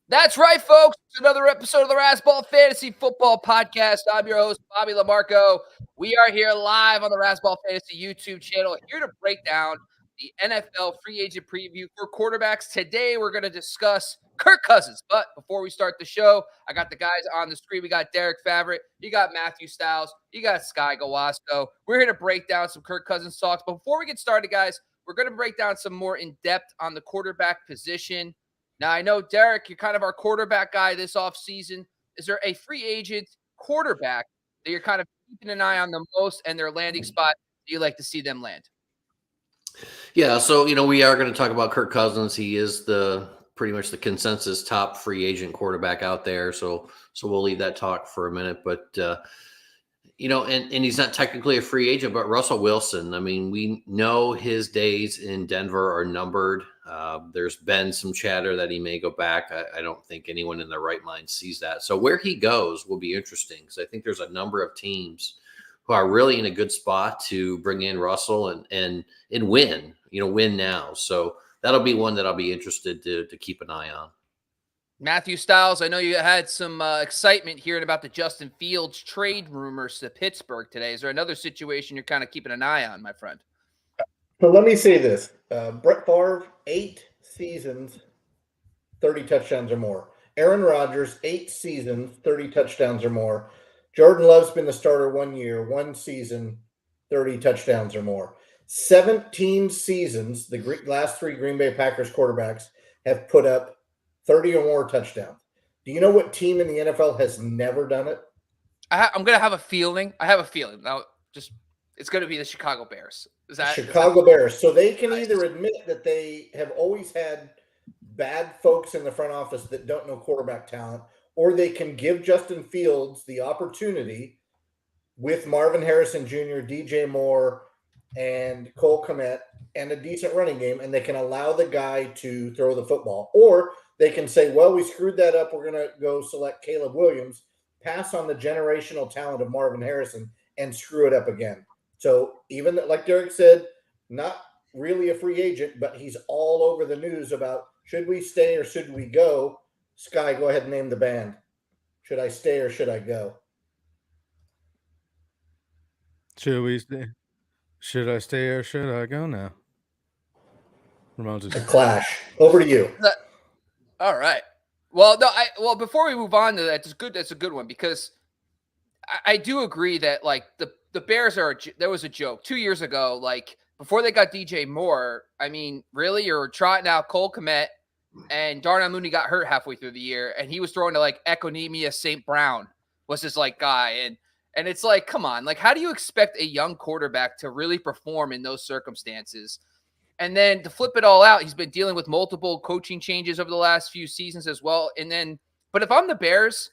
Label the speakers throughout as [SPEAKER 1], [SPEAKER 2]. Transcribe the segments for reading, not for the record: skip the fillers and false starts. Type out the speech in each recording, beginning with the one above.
[SPEAKER 1] That's right, folks. It's another episode of the Razzball Fantasy Football Podcast. I'm your host, Bobby Lamarco. We are here live on the Razzball Fantasy YouTube channel, here to break down the NFL free agent preview for quarterbacks. Today, we're going to discuss Kirk Cousins. But before we start the show, I got the guys on the screen. We got Derek Favorite, you got Matthew Stiles, you got Sky Gawasco. We're here to break down some Kirk Cousins talks. But before we get started, guys, we're going to break down some more in depth on the quarterback position. Now, I know, Derek, you're kind of our quarterback guy this offseason. Is there a free agent quarterback that you're kind of keeping an eye on the most and their landing spot that you like to see them land?
[SPEAKER 2] Yeah, so we are going to talk about Kirk Cousins. He is pretty much the consensus top free agent quarterback out there. So we'll leave that talk for a minute. But and he's not technically a free agent, but Russell Wilson. I mean, we know his days in Denver are numbered. There's been some chatter that he may go back. I don't think anyone in their right mind sees that. So where he goes will be interesting because I think there's a number of teams who are really in a good spot to bring in Russell and win. Win now. So that'll be one that I'll be interested to keep an eye on.
[SPEAKER 1] Matthew Stiles, I know you had some excitement hearing about the Justin Fields trade rumors to Pittsburgh today. Is there another situation you're kind of keeping an eye on, my friend?
[SPEAKER 3] So let me say this. Brett Favre, 8 seasons, 30 touchdowns or more. Aaron Rodgers, 8 seasons, 30 touchdowns or more. Jordan Love's been the starter 1 year, 1 season, 30 touchdowns or more. 17 seasons, the last 3 Green Bay Packers quarterbacks have put up 30 or more touchdowns. Do you know what team in the NFL has never done it?
[SPEAKER 1] I'm going to have a feeling. I have a feeling. Now, it's going to be the Chicago Bears.
[SPEAKER 3] Chicago Bears. So they can either admit that they have always had bad folks in the front office that don't know quarterback talent, or they can give Justin Fields the opportunity with Marvin Harrison Jr., DJ Moore, and Cole Kmet, and a decent running game, and they can allow the guy to throw the football. Or they can say, well, we screwed that up. We're going to go select Caleb Williams, pass on the generational talent of Marvin Harrison, and screw it up again. So even like Derek said, not really a free agent, but he's all over the news about should we stay or should we go? Sky, go ahead and name the band. Should I stay or should I go?
[SPEAKER 4] Should we stay? Should I stay or should I go now?
[SPEAKER 3] Ramones. A Clash. Over to you.
[SPEAKER 1] All right. Well, no. Before we move on to that, it's good. That's a good one because I do agree that like the Bears there was a joke 2 years ago, like before they got DJ Moore. I mean, really, you're trotting out Cole Kmet and Darnell Mooney got hurt halfway through the year, and he was throwing to like Equanimeous St. Brown was his like guy, and it's like, come on, like how do you expect a young quarterback to really perform in those circumstances? And then to flip it all out, he's been dealing with multiple coaching changes over the last few seasons as well. And then, but if I'm the Bears,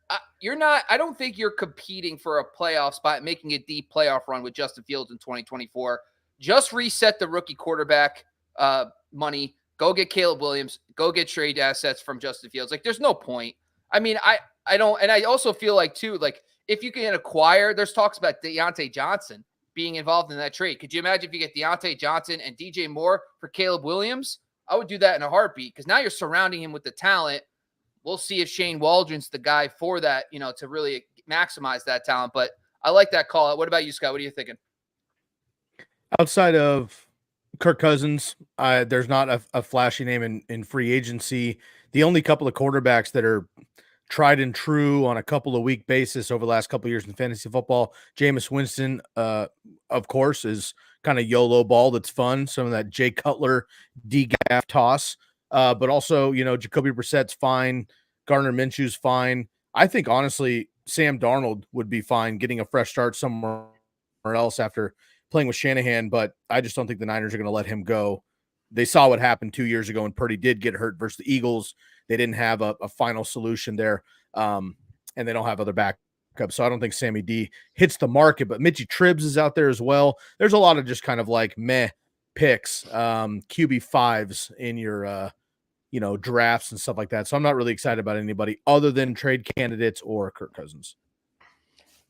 [SPEAKER 1] I don't think you're competing for a playoff spot, making a deep playoff run with Justin Fields in 2024. Just reset the rookie quarterback money. Go get Caleb Williams. Go get trade assets from Justin Fields. Like, there's no point. I mean, I don't, and I also feel like too, like if you can acquire, there's talks about Deontay Johnson being involved in that trade. Could you imagine if you get Deontay Johnson and DJ Moore for Caleb Williams? I would do that in a heartbeat because now you're surrounding him with the talent. We'll see if Shane Waldron's the guy for that, to really maximize that talent. But I like that call. What about you, Scott? What are you thinking?
[SPEAKER 4] Outside of Kirk Cousins, there's not a flashy name in free agency. The only couple of quarterbacks that are tried and true on a couple of week basis over the last couple of years in fantasy football, Jameis Winston, of course, is kind of YOLO ball. That's fun. Some of that Jay Cutler D-gaff toss. But also, Jacoby Brissett's fine. Gardner Minshew's fine. I think, honestly, Sam Darnold would be fine getting a fresh start somewhere else after playing with Shanahan, but I just don't think the Niners are going to let him go. They saw what happened 2 years ago when Purdy did get hurt versus the Eagles. They didn't have a final solution there, and they don't have other backups. So I don't think Sammy D hits the market, but Mitchie Tribbs is out there as well. There's a lot of just kind of like meh picks, QB5s in your drafts and stuff like that. So I'm not really excited about anybody other than trade candidates or Kirk Cousins.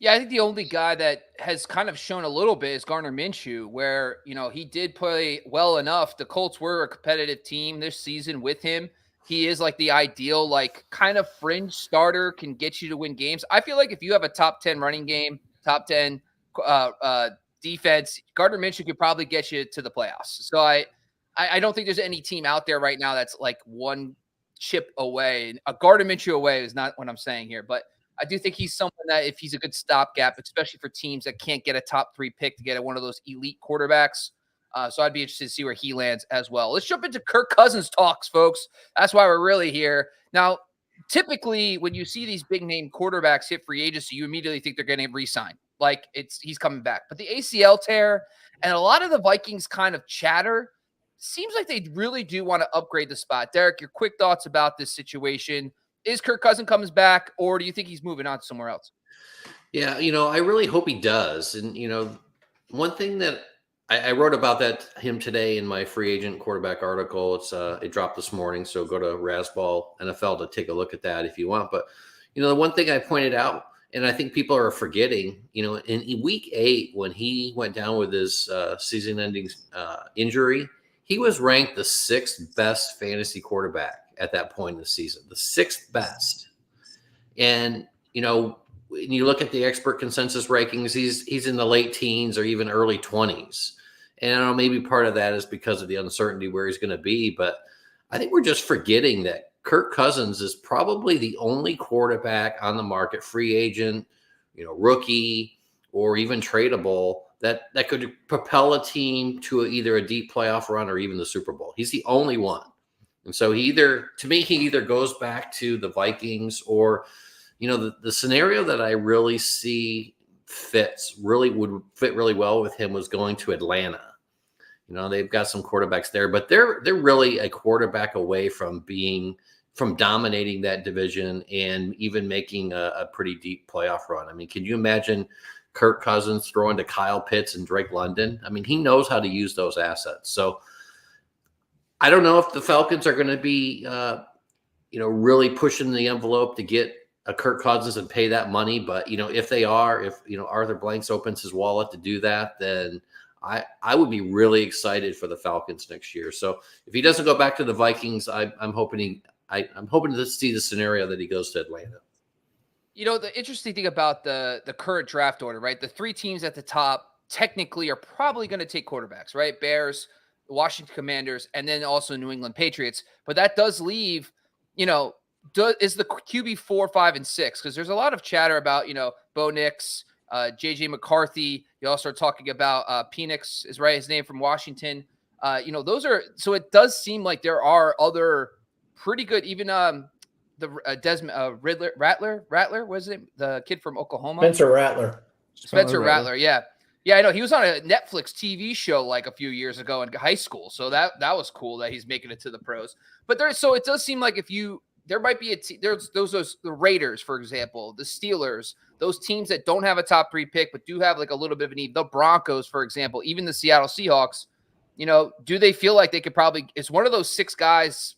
[SPEAKER 1] Yeah, I think the only guy that has kind of shown a little bit is Gardner Minshew, where, he did play well enough. The Colts were a competitive team this season with him. he is like the ideal, like kind of fringe starter, can get you to win games. I feel like if you have a top 10 running game, top 10 defense, Gardner Minshew could probably get you to the playoffs. So I don't think there's any team out there right now that's like one chip away. A Gardner Minshew away is not what I'm saying here, but I do think he's someone that if he's a good stopgap, especially for teams that can't get a top 3 pick to get one of those elite quarterbacks. So I'd be interested to see where he lands as well. Let's jump into Kirk Cousins talks, folks. That's why we're really here. Now, typically when you see these big name quarterbacks hit free agency, you immediately think they're getting re-signed. Like he's coming back. But the ACL tear and a lot of the Vikings kind of chatter seems like they really do want to upgrade the spot. Derek, your quick thoughts about this situation. Is Kirk Cousins comes back, or do you think he's moving on somewhere else?
[SPEAKER 2] Yeah, I really hope he does. And, one thing that I wrote about him today in my free agent quarterback article. It dropped this morning, so go to Razzball NFL to take a look at that if you want. But the one thing I pointed out, and I think people are forgetting, in week 8 when he went down with his season-ending injury, he was ranked the 6th best fantasy quarterback at that point in the season, the 6th best. And when you look at the expert consensus rankings, he's in the late teens or even early 20s. And I don't know, maybe part of that is because of the uncertainty where he's going to be. But I think we're just forgetting that Kirk Cousins is probably the only quarterback on the market, free agent, rookie, or even tradable, that could propel a team to either a deep playoff run or even the Super Bowl. He's the only one. And so he either goes back to the Vikings or – the scenario that I really see would fit really well with him was going to Atlanta. They've got some quarterbacks there, but they're really a quarterback away from dominating that division and even making a pretty deep playoff run. I mean, can you imagine Kirk Cousins throwing to Kyle Pitts and Drake London? I mean, he knows how to use those assets. So I don't know if the Falcons are going to be, really pushing the envelope to get a Kirk Cousins and pay that money. But, if they are, if Arthur Blanks opens his wallet to do that, then I would be really excited for the Falcons next year. So if he doesn't go back to the Vikings, I'm hoping to see the scenario that he goes to Atlanta.
[SPEAKER 1] The interesting thing about the current draft order, right? The 3 teams at the top technically are probably going to take quarterbacks, right? Bears, the Washington Commanders, and then also New England Patriots. But that does leave, is the QB 4, 5, and 6, because there's a lot of chatter about Bo Nix, JJ McCarthy. You also are talking about Penix is right his name from Washington. Those are, so it does seem like there are other pretty good, even the Desmond Rattler was it the kid from Oklahoma?
[SPEAKER 3] Spencer Rattler. Yeah, I know he was on a Netflix TV show like a few years ago in high school, so that was cool that he's making it to the pros. But so it does seem like there might be there's the Raiders, for example, the Steelers, those teams that don't have a top 3 pick, but do have like a little bit of a need. The Broncos, for example, even the Seattle Seahawks, do they feel like they could probably, is one of those 6 guys,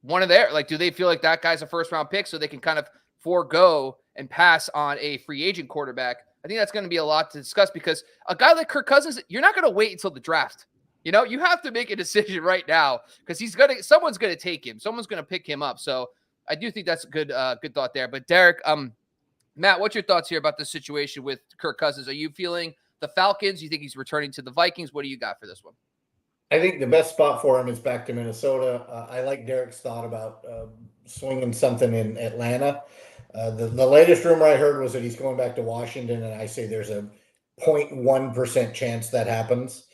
[SPEAKER 3] do they feel like that guy's a 1st round pick so they can kind of forego and pass on a free agent quarterback? I think that's going to be a lot to discuss because a guy like Kirk Cousins, you're not going to wait until the draft. You have to make a decision right now because someone's going to take him. Someone's going to pick him up. So I do think that's a good thought there. But Derek, Matt, what's your thoughts here about the situation with Kirk Cousins? Are you feeling the Falcons? You think he's returning to the Vikings? What do you got for this one? I think the best spot for him is back to Minnesota. I like Derek's thought about swinging something in Atlanta. The latest rumor I heard was that he's going back to Washington, and I say there's a 0.1% chance that happens.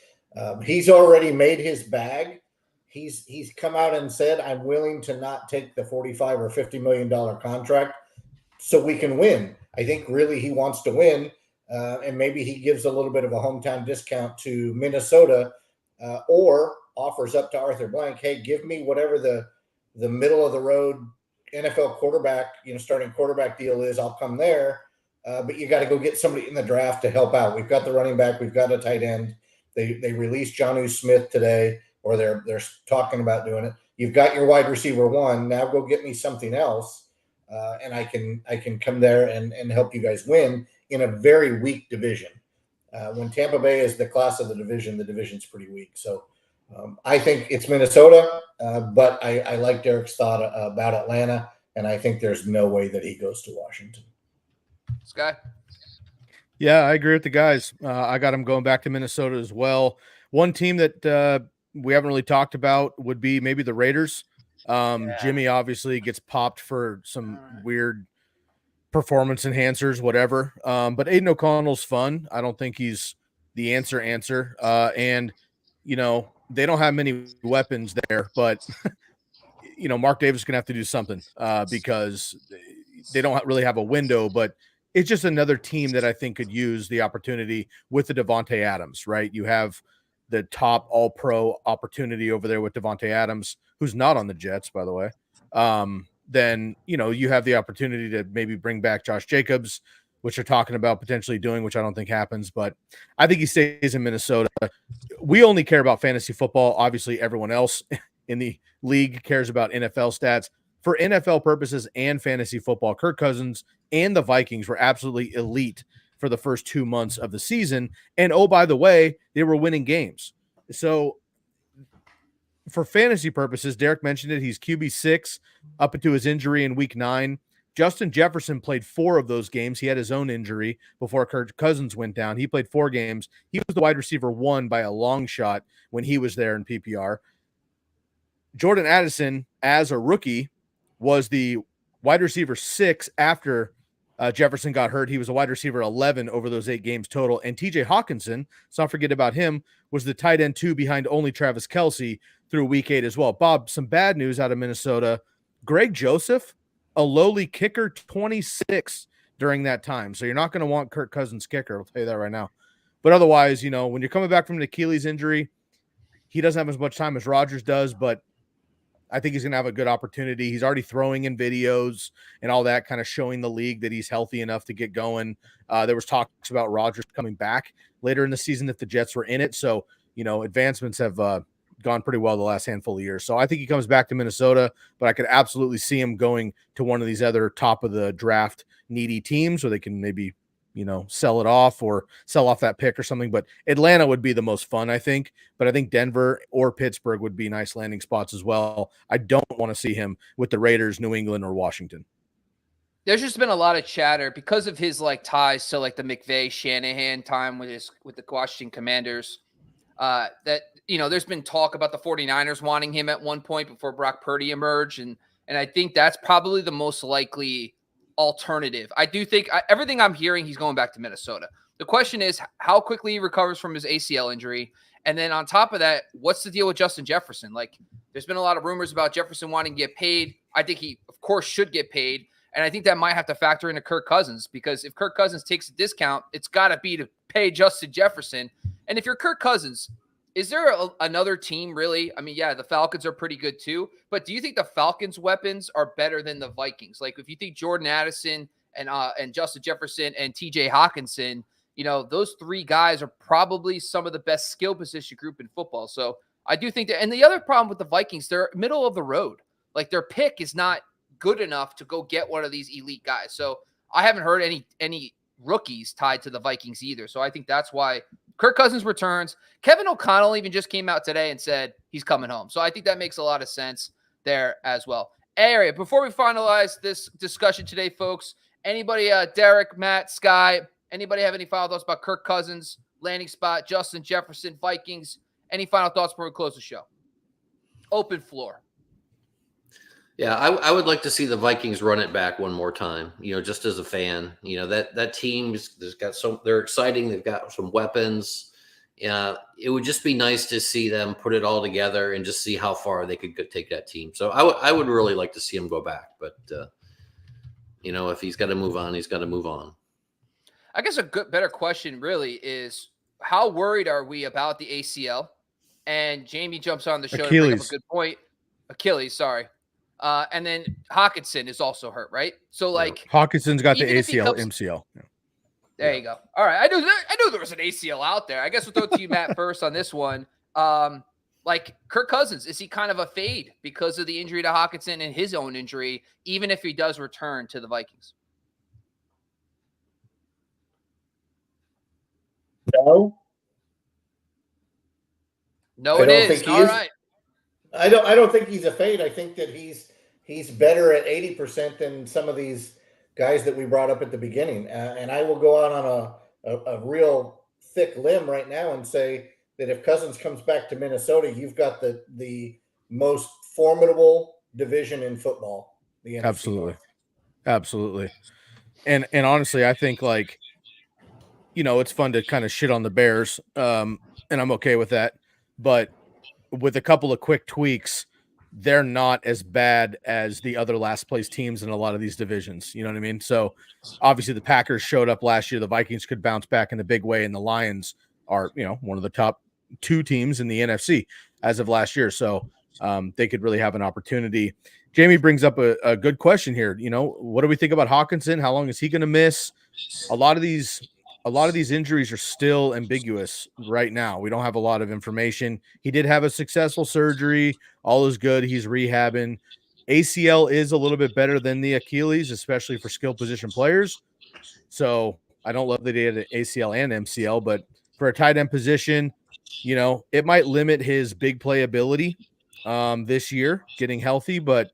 [SPEAKER 3] He's already made his bag. He's come out and said, I'm willing to not take the $45 or $50 million contract so we can win. I think really he wants to win, and maybe he gives a little bit of a hometown discount to Minnesota or offers up to Arthur Blank, hey, give me whatever the middle of the road NFL quarterback, starting quarterback deal is. I'll come there, but you got to go get somebody in the draft to help out. We've got the running back. We've got a tight end. They released Jonnu Smith today, or they're talking about doing it. You've got your wide receiver 1. Now go get me something else, and I can come there and help you guys win in a very weak division. When Tampa Bay is the class of the division's pretty weak. So I think it's Minnesota, but I like Derek's thought about Atlanta, and I think there's no way that he goes to Washington.
[SPEAKER 1] Sky?
[SPEAKER 4] Yeah, I agree with the guys. I got him going back to Minnesota as well. One team that we haven't really talked about would be maybe the Raiders. Jimmy obviously gets popped for some weird performance enhancers, whatever. But Aiden O'Connell's fun. I don't think he's the answer. And, they don't have many weapons there, but, Mark Davis is going to have to do something because they don't really have a window, but it's just another team that I think could use the opportunity with the Devontae Adams, right? You have the top all-pro opportunity over there with Devontae Adams, who's not on the Jets, by the way. Then, you have the opportunity to maybe bring back Josh Jacobs, which they're talking about potentially doing, which I don't think happens, but I think he stays in Minnesota. We only care about fantasy football. Obviously, everyone else in the league cares about NFL stats. For NFL purposes and fantasy football, Kirk Cousins and the Vikings were absolutely elite for the first 2 months of the season. And oh, by the way, they were winning games. So for fantasy purposes, Derek mentioned it. He's QB6 up into his injury in week 9. Justin Jefferson played 4 of those games. He had his own injury before Kirk Cousins went down. He played 4 games. He was the wide receiver 1 by a long shot when he was there in PPR. Jordan Addison, as a rookie, was the wide receiver 6 after Jefferson got hurt. He was a wide receiver 11 over those 8 games total. And TJ Hawkinson, let's not forget about him, was the tight end 2 behind only Travis Kelce through week 8 as well. Bob, some bad news out of Minnesota. Greg Joseph, a lowly kicker, 26 during that time. So you're not going to want Kirk Cousins' kicker. I'll tell you that right now. But otherwise, when you're coming back from an Achilles injury, he doesn't have as much time as Rodgers does, but I think he's going to have a good opportunity. He's already throwing in videos and all that, kind of showing the league that he's healthy enough to get going. There was talks about Rodgers coming back later in the season if the Jets were in it. So, advancements have gone pretty well the last handful of years. So I think he comes back to Minnesota, but I could absolutely see him going to one of these other top of the draft needy teams where they can maybe, sell it off or sell off that pick or something. But Atlanta would be the most fun, I think. But I think Denver or Pittsburgh would be nice landing spots as well. I don't want to see him with the Raiders, New England, or Washington.
[SPEAKER 1] There's just been a lot of chatter because of his ties to the McVay Shanahan time with the Washington Commanders. That there's been talk about the 49ers wanting him at one point before Brock Purdy emerged, and I think that's probably the most likely alternative. I do think everything I'm hearing, he's going back to Minnesota. The question is how quickly he recovers from his ACL injury, and then on top of that, what's the deal with Justin Jefferson? There's been a lot of rumors about Jefferson wanting to get paid. I think he, of course, should get paid, and I think that might have to factor into Kirk Cousins, because if Kirk Cousins takes a discount, it's got to be to pay Justin Jefferson. And if you're Kirk Cousins, is there another team really? I mean, yeah, the Falcons are pretty good too, but do you think the Falcons' weapons are better than the Vikings? If you think Jordan Addison and Justin Jefferson and TJ Hawkinson, those 3 guys are probably some of the best skill position group in football. So I do think that. And the other problem with the Vikings, they're middle of the road. Their pick is not good enough to go get one of these elite guys. So I haven't heard any rookies tied to the Vikings either. So I think that's why Kirk Cousins returns. Kevin O'Connell even just came out today and said he's coming home. So I think that makes a lot of sense there as well. Area, before we finalize this discussion today, folks, anybody, Derek, Matt, Sky, anybody have any final thoughts about Kirk Cousins, landing spot, Justin Jefferson, Vikings? Any final thoughts before we close the show? Open floor.
[SPEAKER 2] Yeah, I would like to see the Vikings run it back one more time, just as a fan. That team they're exciting. They've got some weapons. It would just be nice to see them put it all together and just see how far they could take that team. So I would really like to see him go back. But, if he's got to move on, he's got to move on.
[SPEAKER 1] I guess better question really is, how worried are we about the ACL? And Jamie jumps on the show to bring up a good point. Achilles, sorry. And then Hawkinson is also hurt, right? So
[SPEAKER 4] Hawkinson's got the ACL, MCL. Yeah.
[SPEAKER 1] There you go. All right. I knew there was an ACL out there. I guess we'll throw it to you, Matt, first on this one. Kirk Cousins, is he kind of a fade because of the injury to Hawkinson and his own injury, even if he does return to the Vikings?
[SPEAKER 3] No.
[SPEAKER 1] No,
[SPEAKER 3] I
[SPEAKER 1] it
[SPEAKER 3] don't
[SPEAKER 1] is.
[SPEAKER 3] think he
[SPEAKER 1] All
[SPEAKER 3] is.
[SPEAKER 1] right.
[SPEAKER 3] I don't think he's a fade. I think that he's better at 80% than some of these guys that we brought up at the beginning. And I will go out on a real thick limb right now and say that if Cousins comes back to Minnesota, you've got the most formidable division in football. The NFC
[SPEAKER 4] Absolutely.
[SPEAKER 3] North.
[SPEAKER 4] Absolutely. And honestly, I think like, it's fun to kind of shit on the Bears. And I'm okay with that. But with a couple of quick tweaks, they're not as bad as the other last place teams in a lot of these divisions. You know what I mean? So obviously the Packers showed up last year. The Vikings could bounce back in a big way, and the Lions are, one of the top 2 teams in the NFC as of last year. So they could really have an opportunity. Jamie brings up a good question here. What do we think about Hawkinson? How long is he going to miss? A lot of these injuries are still ambiguous right now. We don't have a lot of information. He did have a successful surgery. All is good. He's rehabbing. ACL is a little bit better than the Achilles, especially for skill position players. So I don't love that he had an ACL and MCL, but for a tight end position, it might limit his big play ability this year getting healthy, but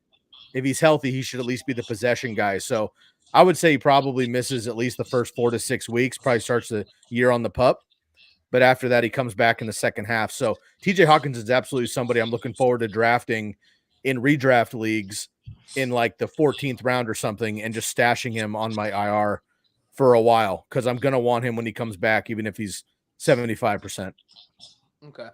[SPEAKER 4] if he's healthy, he should at least be the possession guy. So I would say he probably misses at least the first 4 to 6 weeks, probably starts the year on the pup. But after that, he comes back in the second half. So TJ Hawkins is absolutely somebody I'm looking forward to drafting in redraft leagues in like the 14th round or something and just stashing him on my IR for a while because I'm going to want him when he comes back, even if he's 75%.
[SPEAKER 1] Okay.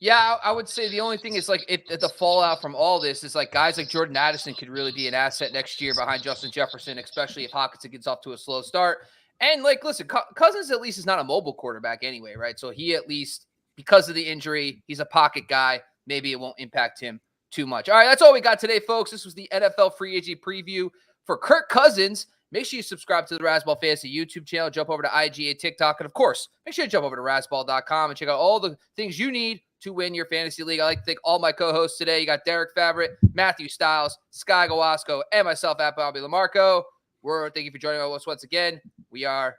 [SPEAKER 1] Yeah, I would say the only thing is like the fallout from all this is like guys like Jordan Addison could really be an asset next year behind Justin Jefferson, especially if Hawkinson gets off to a slow start. And like, listen, Cousins at least is not a mobile quarterback anyway, right? So he at least, because of the injury, he's a pocket guy. Maybe it won't impact him too much. All right, that's all we got today, folks. This was the NFL free agent preview for Kirk Cousins. Make sure you subscribe to the Razzball Fantasy YouTube channel. Jump over to IGA, TikTok, and of course, make sure you jump over to Razzball.com and check out all the things you need to win your fantasy league. I'd like to thank all my co-hosts today. You got Derek Favret, Matthew Stiles, Sky Gawasco, and myself at Bobby Lamarco. Thank you for joining us once again. We are